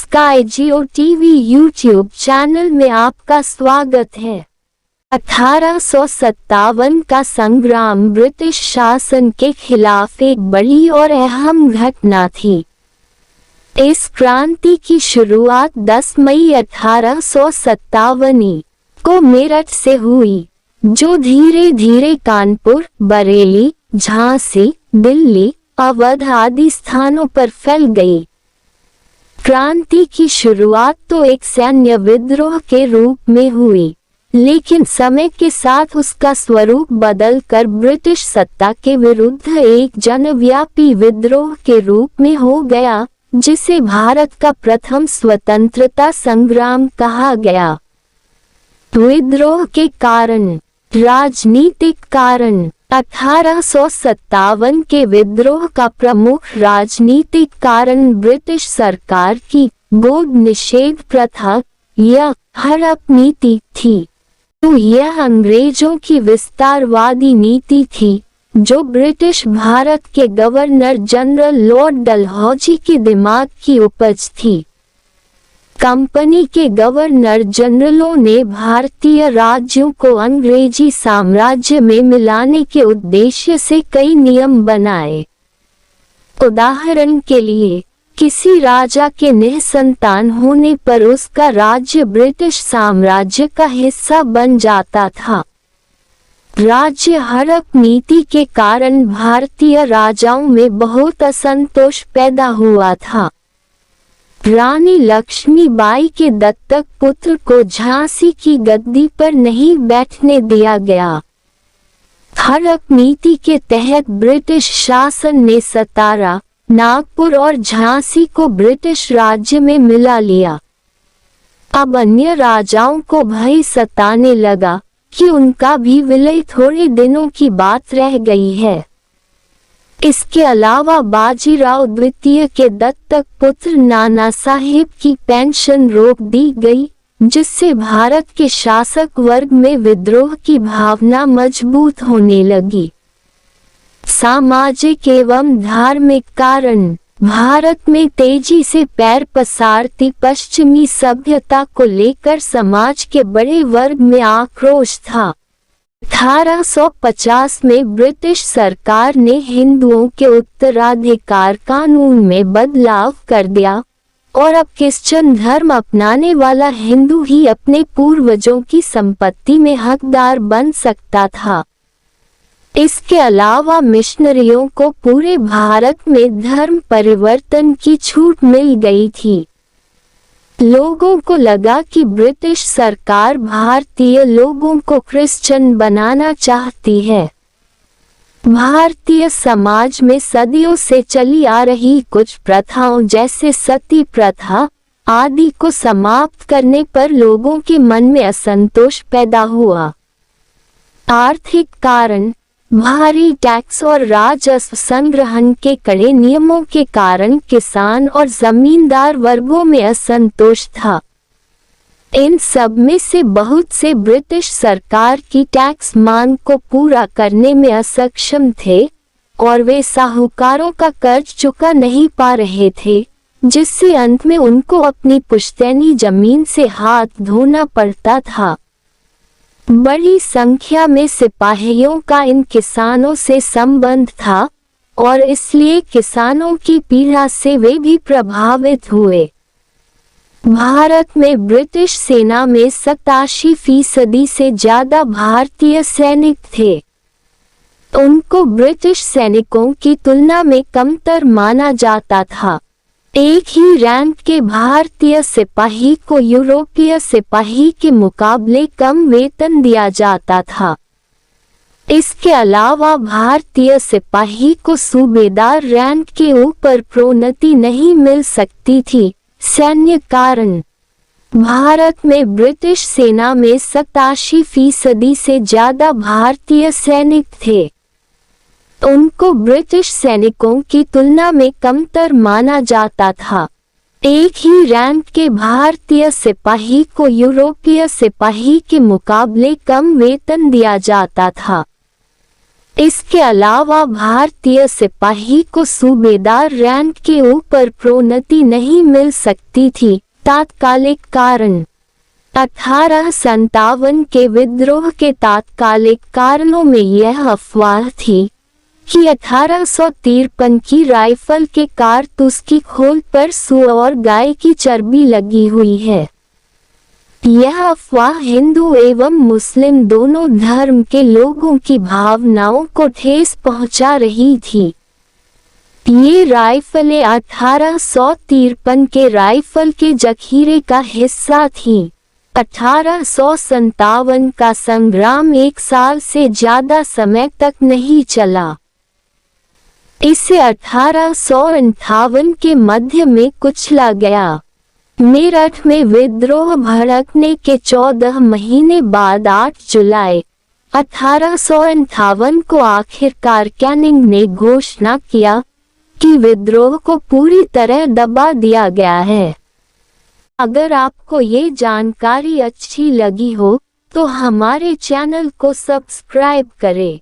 Sky जियो TV YouTube channel में आपका स्वागत है। 1857 का संग्राम ब्रिटिश शासन के खिलाफ एक बड़ी और अहम घटना थी। इस क्रांति की शुरुआत 10 मई 1857 को मेरठ से हुई, जो धीरे धीरे कानपुर, बरेली, झांसी, दिल्ली, अवध आदि स्थानों पर फैल गई। क्रांति की शुरुआत तो एक सैन्य विद्रोह के रूप में हुई, लेकिन समय के साथ उसका स्वरूप बदलकर ब्रिटिश सत्ता के विरुद्ध एक जनव्यापी विद्रोह के रूप में हो गया, जिसे भारत का प्रथम स्वतंत्रता संग्राम कहा गया। विद्रोह के कारण। राजनीतिक कारण। 1857 के विद्रोह का प्रमुख राजनीतिक कारण ब्रिटिश सरकार की गोद निषेध प्रथा या हड़प नीति थी। तो यह अंग्रेजों की विस्तारवादी नीति थी, जो ब्रिटिश भारत के गवर्नर जनरल लॉर्ड डलहौजी के दिमाग की उपज थी। कंपनी के गवर्नर जनरलों ने भारतीय राज्यों को अंग्रेजी साम्राज्य में मिलाने के उद्देश्य से कई नियम बनाए। उदाहरण के लिए, किसी राजा के निःसंतान होने पर उसका राज्य ब्रिटिश साम्राज्य का हिस्सा बन जाता था। राज्य हड़प नीति के कारण भारतीय राजाओं में बहुत असंतोष पैदा हुआ था। रानी लक्ष्मीबाई के दत्तक पुत्र को झांसी की गद्दी पर नहीं बैठने दिया गया। हड़प नीति के तहत ब्रिटिश शासन ने सतारा, नागपुर और झांसी को ब्रिटिश राज्य में मिला लिया। अब अन्य राजाओं को भय सताने लगा कि उनका भी विलय थोड़े दिनों की बात रह गई है। इसके अलावा बाजीराव द्वितीय के दत्तक पुत्र नाना साहेब की पेंशन रोक दी गई, जिससे भारत के शासक वर्ग में विद्रोह की भावना मजबूत होने लगी। सामाजिक एवं धार्मिक कारण। भारत में तेजी से पैर पसारती पश्चिमी सभ्यता को लेकर समाज के बड़े वर्ग में आक्रोश था। 1850 में ब्रिटिश सरकार ने हिंदुओं के उत्तराधिकार कानून में बदलाव कर दिया और अब क्रिश्चियन धर्म अपनाने वाला हिंदू ही अपने पूर्वजों की संपत्ति में हकदार बन सकता था। इसके अलावा मिशनरियों को पूरे भारत में धर्म परिवर्तन की छूट मिल गई थी। लोगों को लगा कि ब्रिटिश सरकार भारतीय लोगों को क्रिश्चियन बनाना चाहती है। भारतीय समाज में सदियों से चली आ रही कुछ प्रथाओं जैसे सती प्रथा आदि को समाप्त करने पर लोगों के मन में असंतोष पैदा हुआ। आर्थिक कारण। भारी टैक्स और राजस्व संग्रहण के कड़े नियमों के कारण किसान और जमींदार वर्गों में असंतोष था। इन सब में से बहुत से ब्रिटिश सरकार की टैक्स मांग को पूरा करने में असक्षम थे और वे साहूकारों का कर्ज चुका नहीं पा रहे थे, जिससे अंत में उनको अपनी पुश्तैनी जमीन से हाथ धोना पड़ता था। बड़ी संख्या में सिपाहियों का इन किसानों से संबंध था और इसलिए किसानों की पीड़ा से वे भी प्रभावित हुए। भारत में ब्रिटिश सेना में 87% से ज्यादा भारतीय सैनिक थे। उनको ब्रिटिश सैनिकों की तुलना में कमतर माना जाता था। एक ही रैंक के भारतीय सिपाही को यूरोपीय सिपाही के मुकाबले कम वेतन दिया जाता था। इसके अलावा भारतीय सिपाही को सूबेदार रैंक के ऊपर प्रोन्नति नहीं मिल सकती थी। सैन्य कारण। भारत में ब्रिटिश सेना में 87% से ज्यादा भारतीय सैनिक थे। उनको ब्रिटिश सैनिकों की तुलना में कमतर माना जाता था। एक ही रैंक के भारतीय सिपाही को यूरोपीय सिपाही के मुकाबले कम वेतन दिया जाता था। इसके अलावा भारतीय सिपाही को सूबेदार रैंक के ऊपर प्रोन्नति नहीं मिल सकती थी। तात्कालिक कारण 1857 के विद्रोह के तात्कालिक कारणों में यह अफवाह थी कि 1853 की राइफल के कारतूस की खोल पर सूअर और गाय की चर्बी लगी हुई है। यह अफवाह हिंदू एवं मुस्लिम दोनों धर्म के लोगों की भावनाओं को ठेस पहुंचा रही थी। ये राइफलें 1853 के राइफल के जखीरे का हिस्सा थीं। 1857 का संग्राम 1 साल से ज्यादा समय तक नहीं चला। इसे 1858 के मध्य में कुचला गया। मेरठ में विद्रोह भड़कने के 14 महीने बाद 8 जुलाई 1858 को आखिरकार कैनिंग ने घोषणा किया कि विद्रोह को पूरी तरह दबा दिया गया है। अगर आपको ये जानकारी अच्छी लगी हो तो हमारे चैनल को सब्सक्राइब करें।